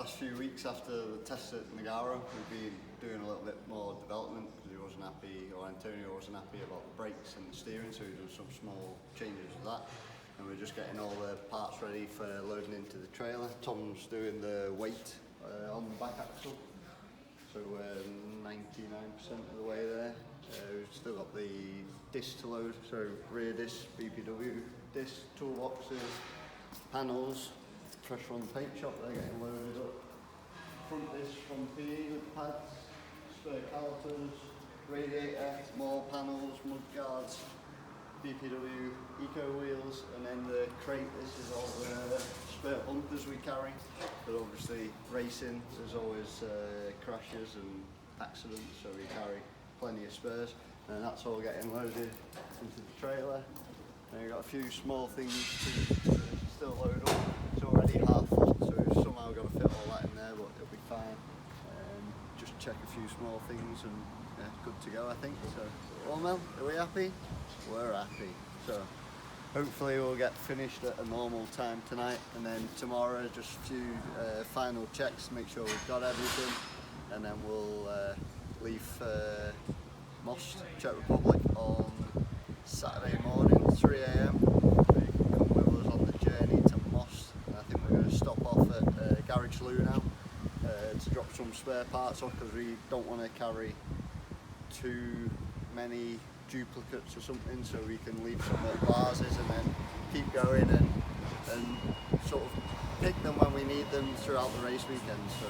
last few weeks after the test at Nogaro, we've been doing a little bit more development because he wasn't happy, or Antonio wasn't happy about the brakes and the steering, so we did some small changes to that. And we're just getting all the parts ready for loading into the trailer. Tom's doing the weight on the back axle, so we're 99% of the way there. We've still got the disc to load, so rear disc, BPW disc, toolboxes, panels, pressure on the paint shop, they're getting loaded up. Front disc from PE with pads, spare calipers, radiator, more panels, mud guards, BPW eco wheels, and then the crate. This is all the spare bumpers we carry. But obviously racing, there's always crashes and accidents, so we carry plenty of spares, and that's all getting loaded into the trailer. And we've got a few small things to still load up. It's already half full, so we've somehow got to fit all that in there, but it'll be fine. Just check a few small things and yeah, good to go, I think. So, well, Mel, are we happy? We're happy. So hopefully we'll get finished at a normal time tonight, and then tomorrow just a few final checks to make sure we've got everything, and then we'll leave Most, Czech Republic on Saturday morning, 3 AM. You can come with us on the journey to Most, and I think we're going to stop off at Garage Lunau to drop some spare parts off, because we don't want to carry too many duplicates or something, so we can leave some at Bars's and then keep going and sort of pick them when we need them throughout the race weekend. So